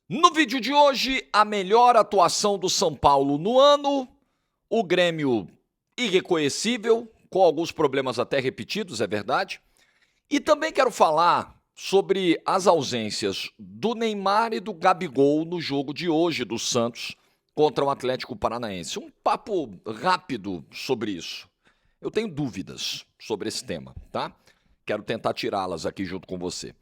No vídeo de hoje, a melhor atuação do São Paulo no ano, o Grêmio irreconhecível, com alguns problemas até repetidos, é verdade. E também quero falar sobre as ausências do Neymar e do Gabigol no jogo de hoje do Santos contra o Atlético Paranaense. Um papo rápido sobre isso. Eu tenho dúvidas sobre esse tema, tá? Quero tentar tirá-las aqui junto com você.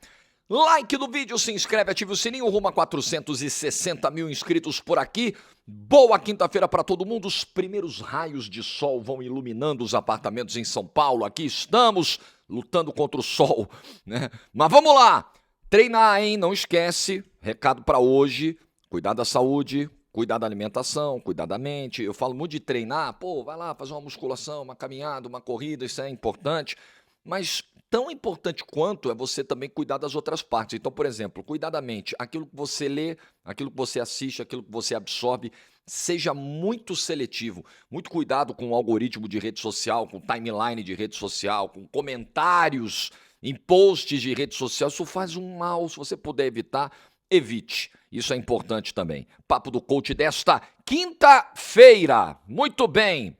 Like no vídeo, se inscreve, ative o sininho, rumo a 460 mil inscritos por aqui. Boa quinta-feira para todo mundo. Os primeiros raios de sol vão iluminando os apartamentos em São Paulo. Aqui estamos lutando contra o sol, né? Mas vamos lá, treinar, hein? Não esquece, recado para hoje, cuidar da saúde, cuidar da alimentação, cuidar da mente. Eu falo muito de treinar, pô, vai lá fazer uma musculação, uma caminhada, uma corrida, isso é importante. Mas tão importante quanto é você também cuidar das outras partes. Então, por exemplo, cuidar da mente, aquilo que você lê, aquilo que você assiste, aquilo que você absorve, seja muito seletivo, muito cuidado com o algoritmo de rede social, com timeline de rede social, com comentários em posts de rede social. Isso faz um mal, se você puder evitar, evite. Isso é importante também. Papo do coach desta quinta-feira. Muito bem.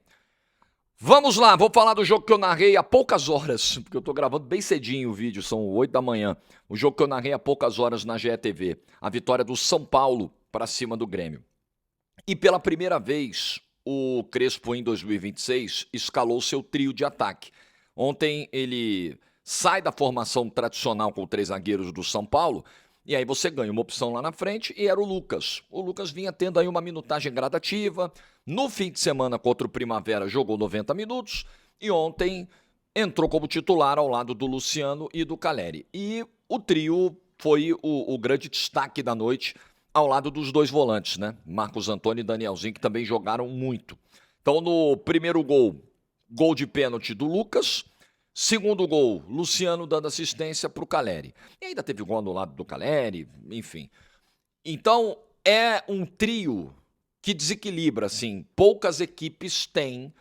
Vamos lá, vou falar do jogo que eu narrei há poucas horas, porque eu tô gravando bem cedinho o vídeo, são 8 da manhã. O jogo que eu narrei há poucas horas na GETV, a vitória do São Paulo para cima do Grêmio. E pela primeira vez, o Crespo em 2026 escalou seu trio de ataque. Ontem ele sai da formação tradicional com 3 zagueiros do São Paulo, e aí você ganha uma opção lá na frente, e era o Lucas. O Lucas vinha tendo aí uma minutagem gradativa. No fim de semana contra o Primavera jogou 90 minutos e ontem entrou como titular ao lado do Luciano e do Caleri. E o trio foi o grande destaque da noite ao lado dos dois volantes, né? Marcos Antônio e Danielzinho, que também jogaram muito. Então no primeiro gol, gol de pênalti do Lucas. Segundo gol, Luciano dando assistência para o Caleri. E ainda teve gol anulado do Caleri, enfim. Então, é um trio que desequilibra, assim. Poucas equipes têm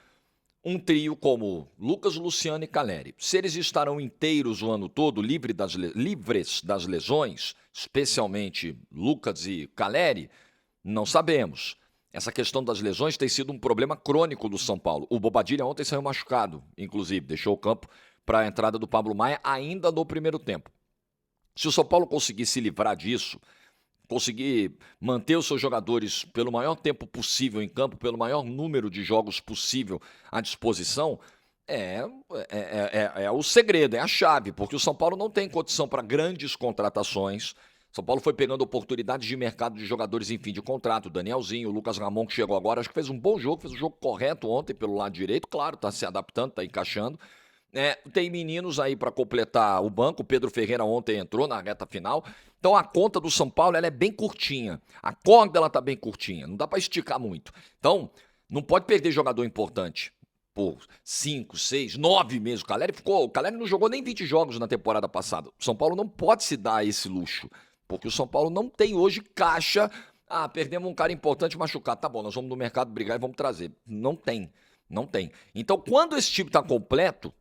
um trio como Lucas, Luciano e Caleri. Se eles estarão inteiros o ano todo, livres das lesões, especialmente Lucas e Caleri, não sabemos. Essa questão das lesões tem sido um problema crônico do São Paulo. O Bobadilha ontem saiu machucado, inclusive, deixou o campo para a entrada do Pablo Maia ainda no primeiro tempo. Se o São Paulo conseguir se livrar disso, conseguir manter os seus jogadores pelo maior tempo possível em campo, pelo maior número de jogos possível à disposição, é o segredo, é a chave, porque o São Paulo não tem condição para grandes contratações. São Paulo foi pegando oportunidades de mercado de jogadores em fim de contrato. O Danielzinho, o Lucas Ramon, que chegou agora, acho que fez um bom jogo, fez um jogo correto ontem pelo lado direito. Claro, está se adaptando, está encaixando. Tem meninos aí para completar o banco. O Pedro Ferreira ontem entrou na reta final. Então a conta do São Paulo ela é bem curtinha. A corda ela tá bem curtinha. Não dá para esticar muito. Então, não pode perder jogador importante por 5, 6, 9 meses. O Caleri não jogou nem 20 jogos na temporada passada. O São Paulo não pode se dar esse luxo. Porque o São Paulo não tem hoje caixa. Ah, perdemos um cara importante machucado. Tá bom, nós vamos no mercado brigar e vamos trazer. Não tem. Não tem. Então, quando esse time está completo,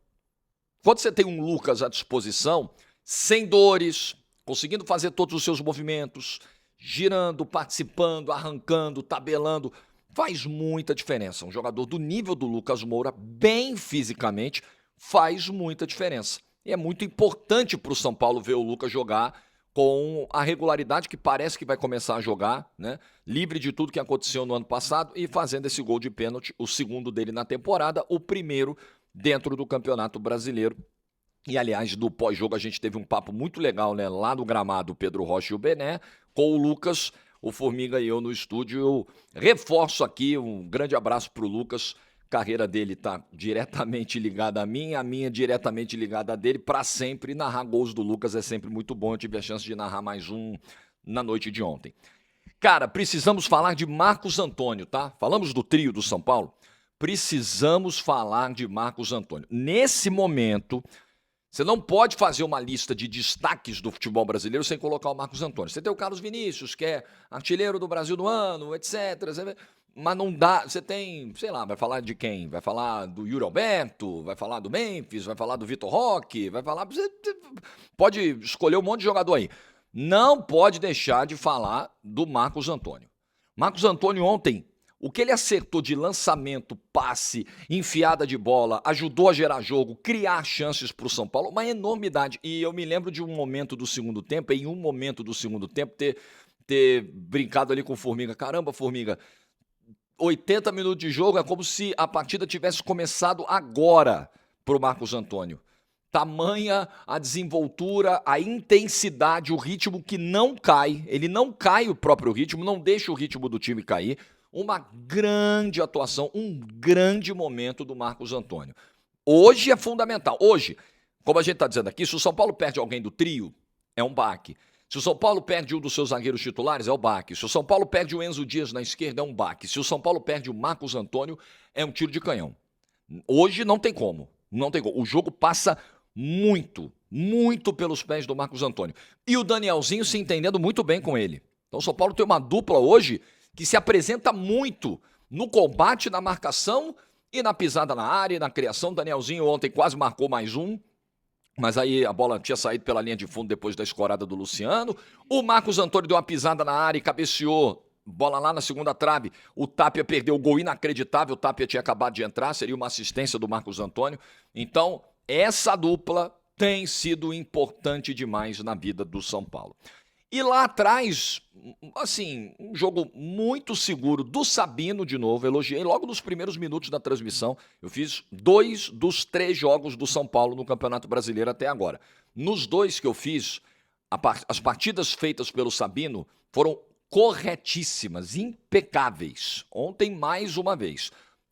quando você tem um Lucas à disposição, sem dores, conseguindo fazer todos os seus movimentos, girando, participando, arrancando, tabelando, faz muita diferença. Um jogador do nível do Lucas Moura, bem fisicamente, faz muita diferença. E é muito importante para o São Paulo ver o Lucas jogar com a regularidade que parece que vai começar a jogar, né? Livre de tudo que aconteceu no ano passado e fazendo esse gol de pênalti, o segundo dele na temporada, o primeiro dentro do Campeonato Brasileiro. E, aliás, do pós-jogo a gente teve um papo muito legal, né? Lá no gramado, o Pedro Rocha e o Bené, com o Lucas, o Formiga e eu no estúdio. Eu reforço aqui um grande abraço para o Lucas. A carreira dele está diretamente ligada a minha diretamente ligada a dele, para sempre. Narrar gols do Lucas é sempre muito bom. Eu tive a chance de narrar mais um na noite de ontem. Cara, precisamos falar de Marcos Antônio, tá? Falamos do trio do São Paulo. Precisamos falar de Marcos Antônio. Nesse momento, você não pode fazer uma lista de destaques do futebol brasileiro sem colocar o Marcos Antônio. Você tem o Carlos Vinícius, que é artilheiro do Brasil do ano, etc. Mas não dá. Você tem, sei lá, vai falar de quem? Vai falar do Yuri Alberto, vai falar do Memphis, vai falar do Vitor Roque, vai falar. Você pode escolher um monte de jogador aí. não pode deixar de falar do Marcos Antônio. Marcos Antônio ontem, o que ele acertou de lançamento, passe, enfiada de bola, ajudou a gerar jogo, criar chances para o São Paulo, uma enormidade. E eu me lembro de um momento do segundo tempo, em um momento do segundo tempo, ter brincado ali com o Formiga. Caramba, Formiga, 80 minutos de jogo é como se a partida tivesse começado agora para o Marcos Antônio. Tamanha a desenvoltura, a intensidade, o ritmo que não cai. Ele não cai o próprio ritmo, não deixa o ritmo do time cair. Uma grande atuação, um grande momento do Marcos Antônio. Hoje é fundamental. Hoje, como a gente está dizendo aqui, se o São Paulo perde alguém do trio, é um baque. Se o São Paulo perde um dos seus zagueiros titulares, é o baque. Se o São Paulo perde o Enzo Dias na esquerda, é um baque. Se o São Paulo perde o Marcos Antônio, é um tiro de canhão. Hoje não tem como. Não tem como. O jogo passa muito pelos pés do Marcos Antônio. E o Danielzinho se entendendo muito bem com ele. Então o São Paulo tem uma dupla hoje que se apresenta muito no combate, na marcação e na pisada na área, na criação. O Danielzinho ontem quase marcou mais um, mas aí a bola tinha saído pela linha de fundo depois da escorada do Luciano. O Marcos Antônio deu uma pisada na área e cabeceou. Bola lá na segunda trave, o Tapia perdeu o gol inacreditável, o Tapia tinha acabado de entrar, seria uma assistência do Marcos Antônio. Então, essa dupla tem sido importante demais na vida do São Paulo. E lá atrás, assim, um jogo muito seguro do Sabino, de novo, elogiei logo nos primeiros minutos da transmissão. Eu fiz 2 dos 3 jogos do São Paulo no Campeonato Brasileiro até agora. Nos 2 que eu fiz, as partidas feitas pelo Sabino foram corretíssimas, impecáveis. Ontem, mais uma vez.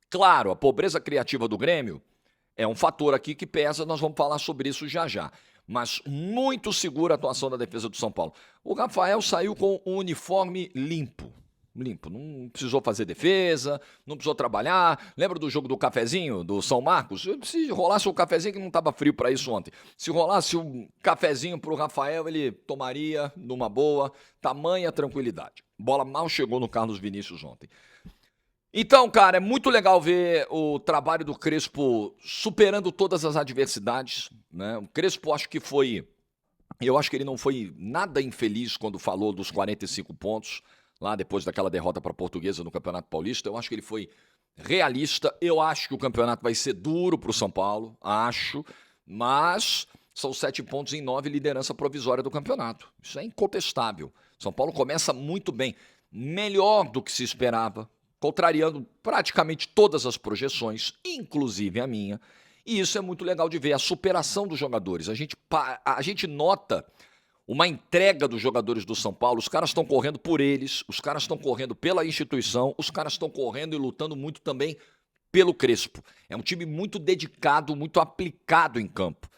Claro, a pobreza criativa do Grêmio é um fator aqui que pesa, nós vamos falar sobre isso já já. Mas muito segura a atuação da defesa do São Paulo. O Rafael saiu com um uniforme limpo. Limpo, não precisou fazer defesa, não precisou trabalhar. Lembra do jogo do cafezinho, do São Marcos? Se rolasse um cafezinho, que não estava frio para isso ontem. Se rolasse um cafezinho para o Rafael, ele tomaria numa boa, tamanha tranquilidade. Bola mal chegou no Carlos Vinícius ontem. Então, cara, é muito legal ver o trabalho do Crespo superando todas as adversidades, né? O Crespo eu acho que ele não foi nada infeliz quando falou dos 45 pontos, lá depois daquela derrota para a Portuguesa no Campeonato Paulista. Eu acho que ele foi realista. Eu acho que o campeonato vai ser duro para o São Paulo, acho, mas são 7 pontos em 9, liderança provisória do campeonato. Isso é incontestável. São Paulo começa muito bem, melhor do que se esperava, contrariando praticamente todas as projeções, inclusive a minha. E isso é muito legal de ver, a superação dos jogadores. A gente nota uma entrega dos jogadores do São Paulo. Os caras estão correndo por eles, os caras estão correndo pela instituição, os caras estão correndo e lutando muito também pelo Crespo. É um time muito dedicado, muito aplicado em campo.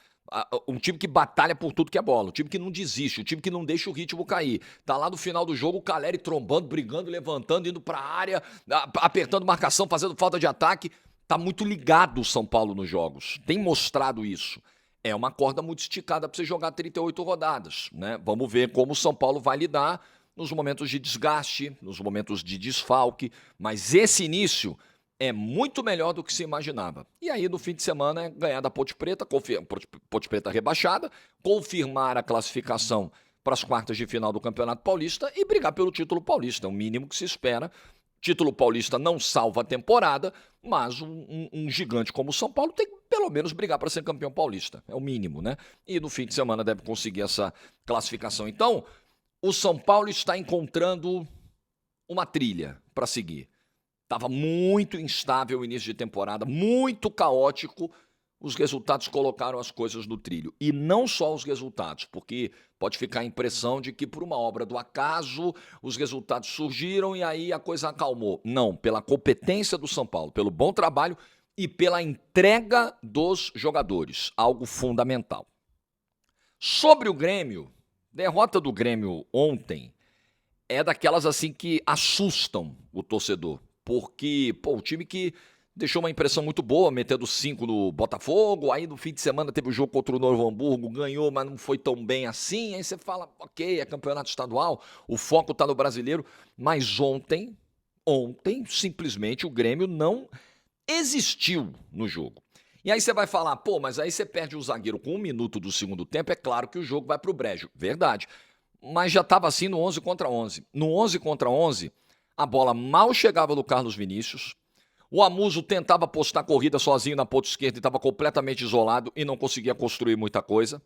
Um time que batalha por tudo que é bola, um time que não desiste, um time que não deixa o ritmo cair. Tá lá no final do jogo o Caleri trombando, brigando, levantando, indo pra área, apertando marcação, fazendo falta de ataque. Tá muito ligado o São Paulo nos jogos, tem mostrado isso. É uma corda muito esticada para você jogar 38 rodadas, né? Vamos ver como o São Paulo vai lidar nos momentos de desgaste, nos momentos de desfalque, mas esse início é muito melhor do que se imaginava. E aí, no fim de semana, é ganhar da Ponte Preta, Ponte Preta rebaixada, confirmar a classificação para as quartas de final do Campeonato Paulista e brigar pelo título paulista. É o mínimo que se espera. Título paulista não salva a temporada, mas um gigante como o São Paulo tem que pelo menos brigar para ser campeão paulista. É o mínimo, né? E no fim de semana deve conseguir essa classificação. Então, o São Paulo está encontrando uma trilha para seguir. Estava muito instável o início de temporada, muito caótico. Os resultados colocaram as coisas no trilho. E não só os resultados, porque pode ficar a impressão de que por uma obra do acaso os resultados surgiram e aí a coisa acalmou. Não, pela competência do São Paulo, pelo bom trabalho e pela entrega dos jogadores, algo fundamental. Sobre o Grêmio, derrota do Grêmio ontem é daquelas assim que assustam o torcedor. Porque, o time que deixou uma impressão muito boa, metendo 5 no Botafogo, aí no fim de semana teve o jogo contra o Novo Hamburgo, ganhou, mas não foi tão bem assim, aí você fala, ok, é campeonato estadual, o foco tá no brasileiro, mas ontem, simplesmente o Grêmio não existiu no jogo. E aí você vai falar, mas aí você perde o zagueiro com 1 minuto do segundo tempo, é claro que o jogo vai pro brejo, verdade. mas já estava assim no 11 contra 11. No 11 contra 11, a bola mal chegava do Carlos Vinícius. O Amuso tentava postar corrida sozinho na ponta esquerda e estava completamente isolado e não conseguia construir muita coisa.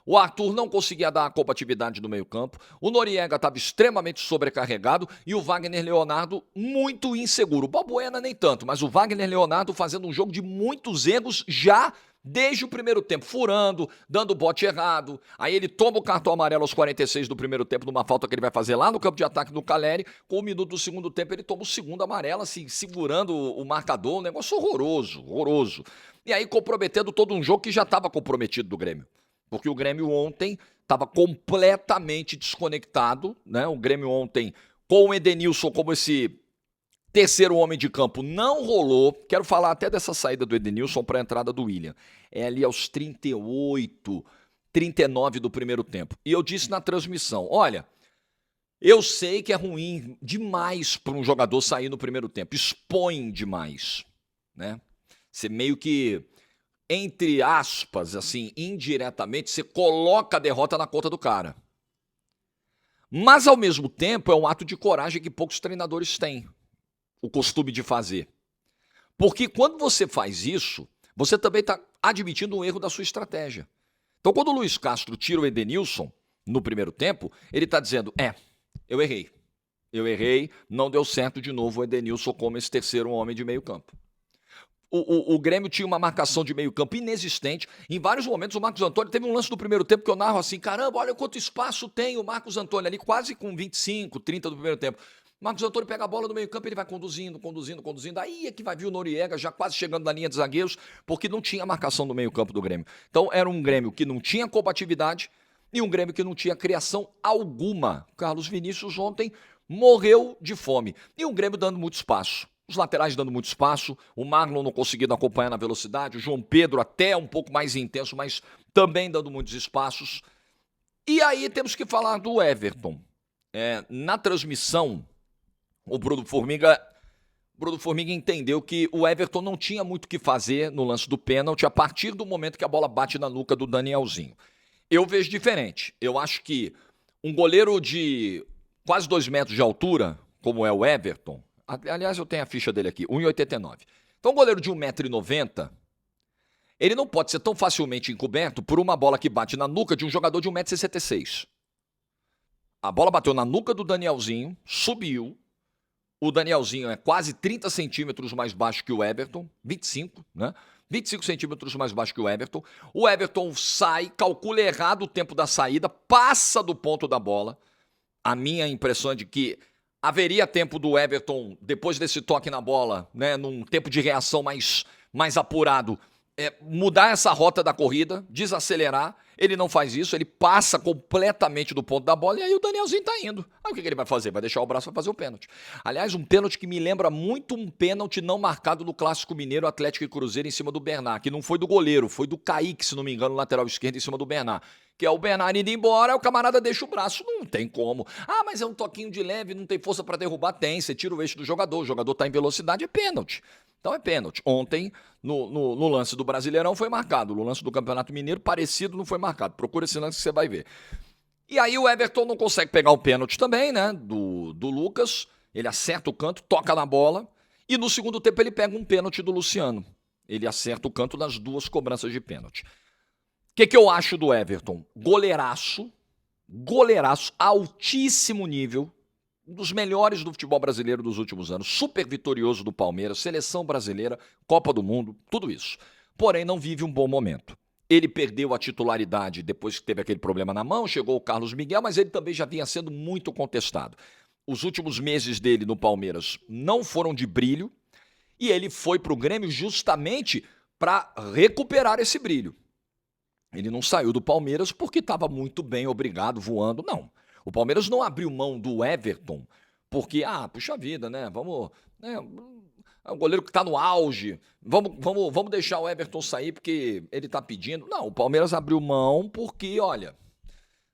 O Arthur não conseguia dar a combatividade no meio-campo. O Noriega estava extremamente sobrecarregado e o Wagner Leonardo muito inseguro. O Balbuena nem tanto, mas o Wagner Leonardo fazendo um jogo de muitos erros já desde o primeiro tempo, furando, dando bote errado. Aí ele toma o cartão amarelo aos 46 do primeiro tempo, numa falta que ele vai fazer lá no campo de ataque do Caleri. Com 1 minuto do segundo tempo, ele toma o segundo amarelo, assim, segurando o marcador. Um negócio horroroso, horroroso. E aí comprometendo todo um jogo que já estava comprometido do Grêmio. Porque o Grêmio ontem estava completamente desconectado, né? O Grêmio ontem, com o Edenilson como esse terceiro homem de campo, não rolou. Quero falar até dessa saída do Edenilson para a entrada do William. É ali aos 38, 39 do primeiro tempo. E eu disse na transmissão, olha, eu sei que é ruim demais para um jogador sair no primeiro tempo. Expõe demais, né? Você meio que, entre aspas, assim, indiretamente, você coloca a derrota na conta do cara. Mas, ao mesmo tempo, é um ato de coragem que poucos treinadores têm o costume de fazer. Porque quando você faz isso, você também está admitindo um erro da sua estratégia. Então, quando o Luiz Castro tira o Edenilson no primeiro tempo, ele está dizendo, eu errei, não deu certo de novo o Edenilson como esse terceiro homem de meio campo. O Grêmio tinha uma marcação de meio campo inexistente. Em vários momentos o Marcos Antônio teve um lance do primeiro tempo que eu narro assim, caramba, olha quanto espaço tem o Marcos Antônio ali, quase com 25, 30 do primeiro tempo. O Marcos Antônio pega a bola no meio campo e ele vai conduzindo. Aí é que vai vir o Noriega já quase chegando na linha de zagueiros, porque não tinha marcação no meio campo do Grêmio. Então era um Grêmio que não tinha combatividade e um Grêmio que não tinha criação alguma. Carlos Vinícius ontem morreu de fome. E o Grêmio dando muito espaço. Os laterais dando muito espaço, o Marlon não conseguindo acompanhar na velocidade, o João Pedro até um pouco mais intenso, mas também dando muitos espaços. E aí temos que falar do Everton. Na transmissão, o Bruno Formiga entendeu que o Everton não tinha muito o que fazer no lance do pênalti a partir do momento que a bola bate na nuca do Danielzinho. Eu vejo diferente. Eu acho que um goleiro de quase 2 metros de altura, como é o Everton, aliás, eu tenho a ficha dele aqui, 1,89. Então, um goleiro de 1,90m, ele não pode ser tão facilmente encoberto por uma bola que bate na nuca de um jogador de 1,66m. A bola bateu na nuca do Danielzinho, subiu. O Danielzinho é quase 30 centímetros mais baixo que o Everton, 25, né? 25 centímetros mais baixo que o Everton. O Everton sai, calcula errado o tempo da saída, passa do ponto da bola. A minha impressão é de que haveria tempo do Everton, depois desse toque na bola, né, num tempo de reação mais apurado, mudar essa rota da corrida, desacelerar. Ele não faz isso, ele passa completamente do ponto da bola e aí o Danielzinho tá indo. Aí o que ele vai fazer? Vai deixar o braço para fazer o pênalti. Aliás, um pênalti que me lembra muito um pênalti não marcado no Clássico Mineiro, Atlético e Cruzeiro em cima do Bernard, que não foi do goleiro, foi do Kaique, se não me engano, lateral esquerdo em cima do Bernard. Que é o Bernard indo embora, o camarada deixa o braço, não tem como. Ah, mas é um toquinho de leve, não tem força para derrubar? Tem, você tira o eixo do jogador, o jogador tá em velocidade, é pênalti. Então é pênalti. Ontem, no lance do Brasileirão, foi marcado. No lance do Campeonato Mineiro, parecido, não foi marcado. Procura esse lance que você vai ver. E aí o Everton não consegue pegar o pênalti também, né? Do Lucas. Ele acerta o canto, toca na bola. E no segundo tempo ele pega um pênalti do Luciano. Ele acerta o canto nas 2 cobranças de pênalti. O que eu acho do Everton? Goleiraço, altíssimo nível, um dos melhores do futebol brasileiro dos últimos anos, super vitorioso do Palmeiras, seleção brasileira, Copa do Mundo, tudo isso. Porém, não vive um bom momento. Ele perdeu a titularidade depois que teve aquele problema na mão, chegou o Carlos Miguel, mas ele também já vinha sendo muito contestado. Os últimos meses dele no Palmeiras não foram de brilho e ele foi para o Grêmio justamente para recuperar esse brilho. Ele não saiu do Palmeiras porque estava muito bem, obrigado, voando, não. O Palmeiras não abriu mão do Everton porque, puxa vida, né, vamos... é um goleiro que está no auge, vamos deixar o Everton sair porque ele está pedindo. Não, o Palmeiras abriu mão porque, olha,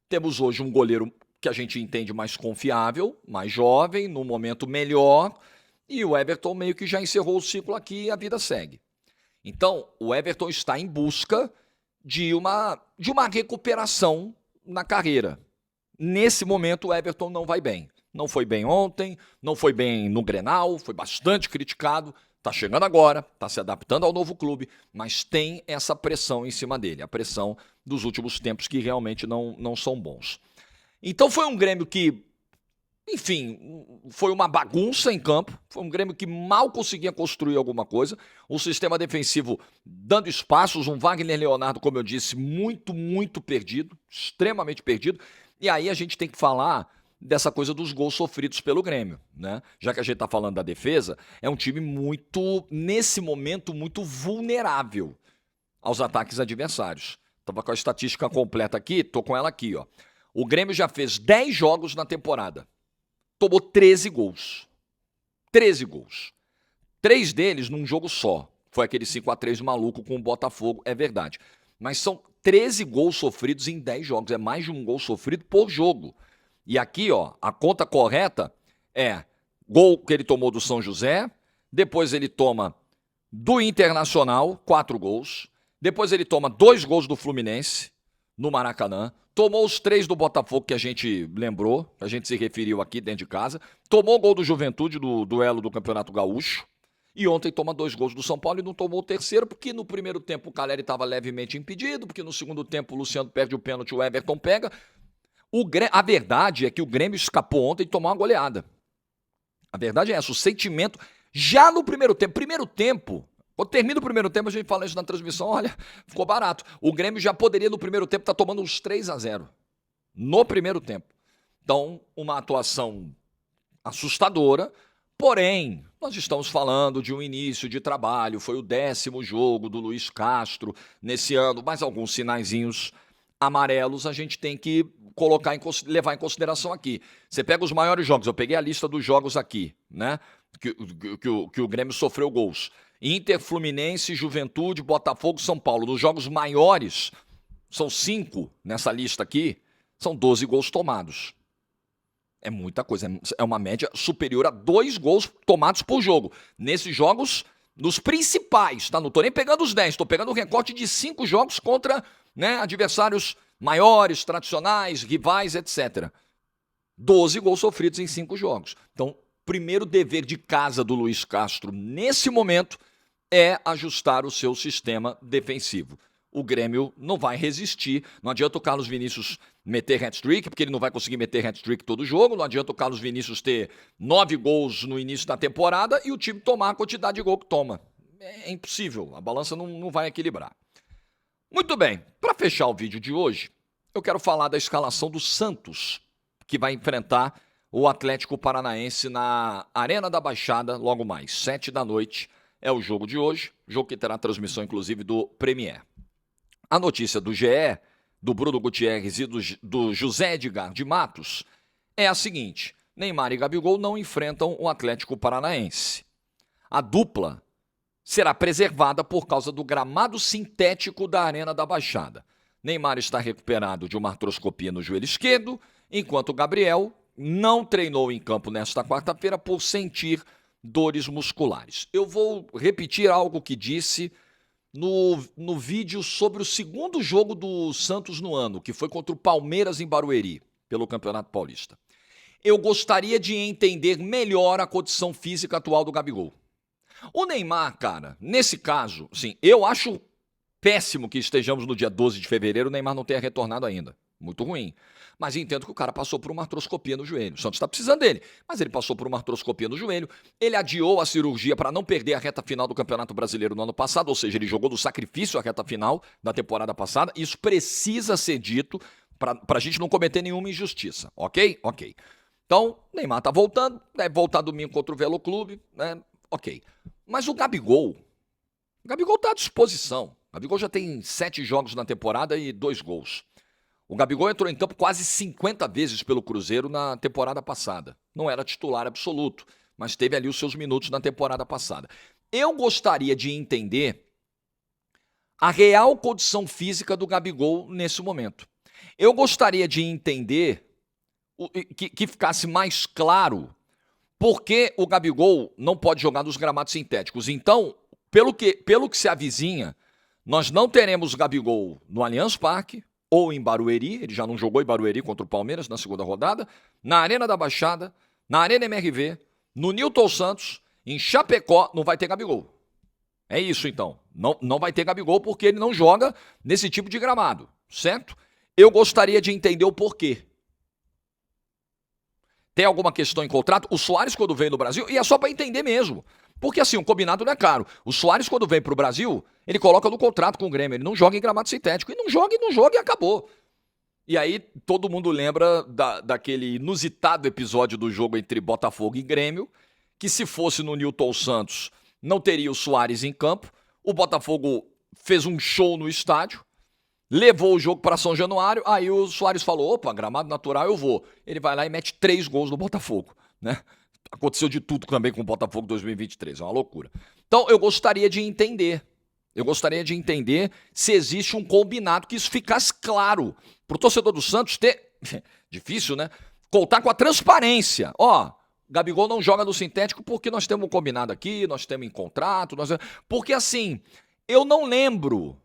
temos hoje um goleiro que a gente entende mais confiável, mais jovem, num momento melhor, e o Everton meio que já encerrou o ciclo aqui e a vida segue. Então, o Everton está em busca de uma recuperação na carreira. Nesse momento, o Everton não vai bem. Não foi bem ontem, não foi bem no Grenal, foi bastante criticado. Está chegando agora, está se adaptando ao novo clube, mas tem essa pressão em cima dele, a pressão dos últimos tempos que realmente não são bons. Então foi um Grêmio que, enfim, foi uma bagunça em campo, foi um Grêmio que mal conseguia construir alguma coisa, um sistema defensivo dando espaços, um Wagner Leonardo, como eu disse, muito perdido, extremamente perdido, e aí a gente tem que falar dessa coisa dos gols sofridos pelo Grêmio, né? Já que a gente está falando da defesa, é um time muito, nesse momento, muito vulnerável aos ataques adversários. Estava com a estatística completa aqui, tô com ela aqui, ó. O Grêmio já fez 10 jogos na temporada, tomou 13 gols. 13 gols. 3 deles num jogo só. Foi aquele 5-3 maluco com o Botafogo, é verdade. Mas são 13 gols sofridos em 10 jogos, é mais de um gol sofrido por jogo. E aqui, ó, a conta correta é gol que ele tomou do São José, depois ele toma do Internacional, 4 gols, depois ele toma 2 gols do Fluminense, no Maracanã, tomou os 3 do Botafogo que a gente lembrou, que a gente se referiu aqui dentro de casa, tomou o gol do Juventude, do duelo do Campeonato Gaúcho, e ontem toma 2 gols do São Paulo e não tomou o terceiro, porque no primeiro tempo o Caleri estava levemente impedido, porque no segundo tempo o Luciano perde o pênalti, o Everton pega. A verdade é que o Grêmio escapou ontem de tomar uma goleada. A verdade é essa, o sentimento, já no primeiro tempo, quando termina o primeiro tempo, a gente fala isso na transmissão, olha, ficou barato. O Grêmio já poderia no primeiro tempo estar tomando uns 3-0, no primeiro tempo. Então, uma atuação assustadora, porém, nós estamos falando de um início de trabalho, foi o 10º jogo do Luiz Castro nesse ano, mas alguns sinaizinhos amarelos a gente tem que levar em consideração aqui. Você pega os maiores jogos, eu peguei a lista dos jogos aqui, né? Que o Grêmio sofreu gols. Inter, Fluminense, Juventude, Botafogo, São Paulo. Nos jogos maiores, são 5 nessa lista aqui, são 12 gols tomados. É muita coisa, é uma média superior a 2 gols tomados por jogo. Nesses jogos, nos principais, tá? Não tô nem pegando os 10, tô pegando o recorte de 5 jogos contra, né, adversários maiores, tradicionais, rivais, etc. 12 gols sofridos em 5 jogos. Então, primeiro dever de casa do Luiz Castro, nesse momento, é ajustar o seu sistema defensivo. O Grêmio não vai resistir. Não adianta o Carlos Vinícius meter hat-trick, porque ele não vai conseguir meter hat-trick todo jogo. Não adianta o Carlos Vinícius ter 9 gols no início da temporada e o time tomar a quantidade de gol que toma. É impossível, a balança não vai equilibrar. Muito bem, para fechar o vídeo de hoje, eu quero falar da escalação do Santos, que vai enfrentar o Atlético Paranaense na Arena da Baixada, logo mais, 7 da noite. É o jogo de hoje, jogo que terá transmissão, inclusive, do Premier. A notícia do GE, do Bruno Gutierrez e do José Edgar de Matos é a seguinte: Neymar e Gabigol não enfrentam o Atlético Paranaense. A dupla será preservada por causa do gramado sintético da Arena da Baixada. Neymar está recuperado de uma artroscopia no joelho esquerdo, enquanto Gabriel não treinou em campo nesta quarta-feira por sentir dores musculares. Eu vou repetir algo que disse no vídeo sobre o segundo jogo do Santos no ano, que foi contra o Palmeiras em Barueri, pelo Campeonato Paulista. Eu gostaria de entender melhor a condição física atual do Gabigol. O Neymar, cara, nesse caso, sim, eu acho péssimo que estejamos no dia 12 de fevereiro, o Neymar não tenha retornado ainda. Muito ruim. Mas entendo que o cara passou por uma artroscopia no joelho. O Santos está precisando dele, mas ele passou por uma artroscopia no joelho. Ele adiou a cirurgia para não perder a reta final do Campeonato Brasileiro no ano passado, ou seja, ele jogou do sacrifício a reta final da temporada passada. Isso precisa ser dito para a gente não cometer nenhuma injustiça, ok? Ok. Então, Neymar está voltando, deve voltar domingo contra o Velo Clube, né? Ok. Mas o Gabigol está à disposição. O Gabigol já tem 7 jogos na temporada e 2 gols. O Gabigol entrou em campo quase 50 vezes pelo Cruzeiro na temporada passada. Não era titular absoluto, mas teve ali os seus minutos na temporada passada. Eu gostaria de entender a real condição física do Gabigol nesse momento. Eu gostaria de entender, que ficasse mais claro, por que o Gabigol não pode jogar nos gramados sintéticos. Então, pelo que se avizinha, nós não teremos Gabigol no Allianz Parque, ou em Barueri, ele já não jogou em Barueri contra o Palmeiras na segunda rodada, na Arena da Baixada, na Arena MRV, no Newton Santos, em Chapecó, não vai ter Gabigol. É isso então, não vai ter Gabigol porque ele não joga nesse tipo de gramado, certo? Eu gostaria de entender o porquê. Tem alguma questão em contrato? O Soares quando veio no Brasil, e é só para entender mesmo, porque assim, o combinado não é caro. O Soares quando vem pro Brasil, ele coloca no contrato com o Grêmio, ele não joga em gramado sintético, e não joga e acabou. E aí todo mundo lembra daquele inusitado episódio do jogo entre Botafogo e Grêmio, que se fosse no Newton Santos, não teria o Soares em campo, o Botafogo fez um show no estádio, levou o jogo para São Januário, aí o Soares falou, opa, gramado natural eu vou. Ele vai lá e mete 3 gols no Botafogo, né? Aconteceu de tudo também com o Botafogo 2023, é uma loucura. Então eu gostaria de entender se existe um combinado, que isso ficasse claro pro torcedor do Santos ter, difícil, né? Contar com a transparência. Ó, Gabigol não joga no sintético porque nós temos um combinado aqui, nós temos em contrato, porque assim, eu não lembro,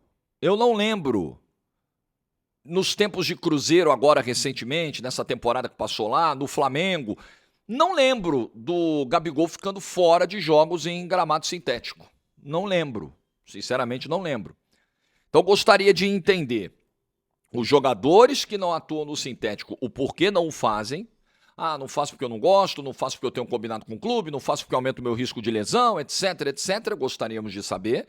nos tempos de Cruzeiro agora recentemente, nessa temporada que passou lá, no Flamengo, não lembro do Gabigol ficando fora de jogos em gramado sintético. Não lembro, sinceramente não lembro. Então gostaria de entender os jogadores que não atuam no sintético, o porquê não o fazem. Ah, não faço porque eu não gosto, não faço porque eu tenho um combinado com o clube, não faço porque aumenta o meu risco de lesão, etc, etc. Gostaríamos de saber.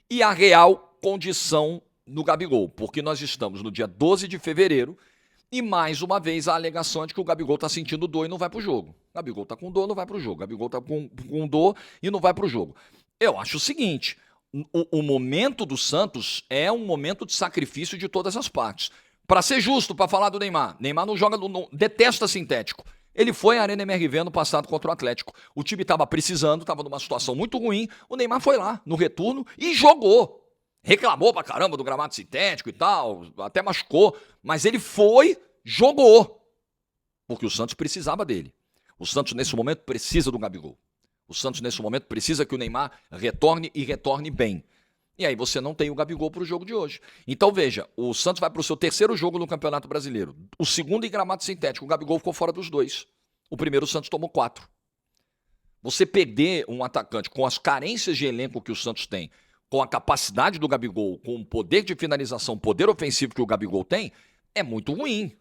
E a real condição no Gabigol, porque nós estamos no dia 12 de fevereiro e mais uma vez a alegação é de que o Gabigol está sentindo dor e não vai pro jogo. O Gabigol está com dor, não vai pro jogo. O Gabigol está com dor e não vai pro jogo. Eu acho o seguinte, o momento do Santos é um momento de sacrifício de todas as partes. Para ser justo, para falar do Neymar, Neymar não joga, detesta sintético. Ele foi à Arena MRV no passado contra o Atlético. O time estava precisando, estava numa situação muito ruim. O Neymar foi lá no retorno e jogou. Reclamou pra caramba do gramado sintético e tal, até machucou. Mas ele foi, jogou. Porque o Santos precisava dele. O Santos, nesse momento, precisa do Gabigol. O Santos, nesse momento, precisa que o Neymar retorne e retorne bem. E aí você não tem o Gabigol para o jogo de hoje. Então veja, o Santos vai para o seu terceiro jogo no Campeonato Brasileiro. O segundo em gramado sintético, o Gabigol ficou fora dos 2. O primeiro o Santos tomou 4. Você perder um atacante com as carências de elenco que o Santos tem, com a capacidade do Gabigol, com o poder de finalização, poder ofensivo que o Gabigol tem, é muito ruim.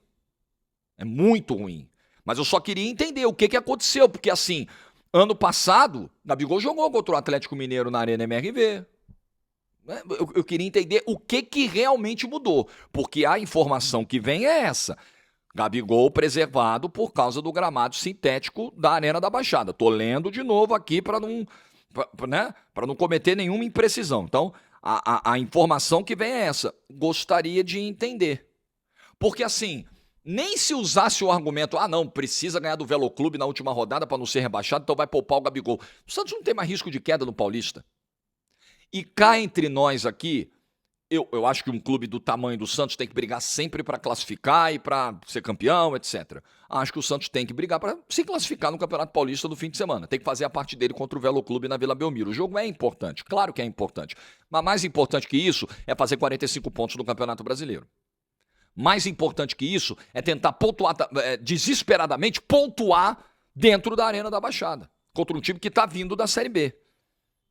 É muito ruim. Mas eu só queria entender o que aconteceu, porque assim, ano passado, o Gabigol jogou contra o Atlético Mineiro na Arena MRV. Eu queria entender o que realmente mudou, porque a informação que vem é essa. Gabigol preservado por causa do gramado sintético da Arena da Baixada. Tô lendo de novo aqui para não cometer nenhuma imprecisão. Então, a informação que vem é essa. Gostaria de entender. Porque assim, nem se usasse o argumento, não, precisa ganhar do Velo Clube na última rodada para não ser rebaixado, então vai poupar o Gabigol. O Santos não tem mais risco de queda no Paulista. E cá entre nós aqui, eu acho que um clube do tamanho do Santos tem que brigar sempre para classificar e para ser campeão, etc. Acho que o Santos tem que brigar para se classificar no Campeonato Paulista no fim de semana. Tem que fazer a parte dele contra o Velo Clube na Vila Belmiro. O jogo é importante, claro que é importante. Mas mais importante que isso é fazer 45 pontos no Campeonato Brasileiro. Mais importante que isso é tentar pontuar, desesperadamente pontuar dentro da Arena da Baixada. Contra um time que está vindo da Série B.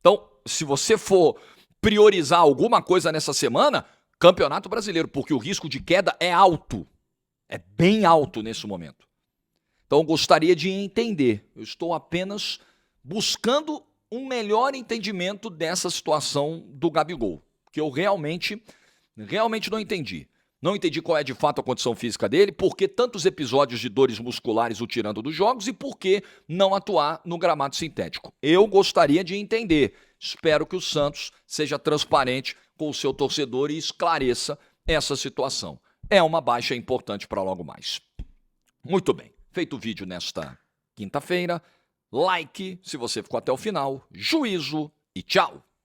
Então, se você for priorizar alguma coisa nessa semana, Campeonato Brasileiro, porque o risco de queda é alto. É bem alto nesse momento. Então, eu gostaria de entender. Eu estou apenas buscando um melhor entendimento dessa situação do Gabigol, que eu realmente não entendi. Não entendi qual é de fato a condição física dele, por que tantos episódios de dores musculares o tirando dos jogos e por que não atuar no gramado sintético. Eu gostaria de entender. Espero que o Santos seja transparente com o seu torcedor e esclareça essa situação. É uma baixa importante para logo mais. Muito bem. Feito o vídeo nesta quinta-feira. Like se você ficou até o final. Juízo e tchau.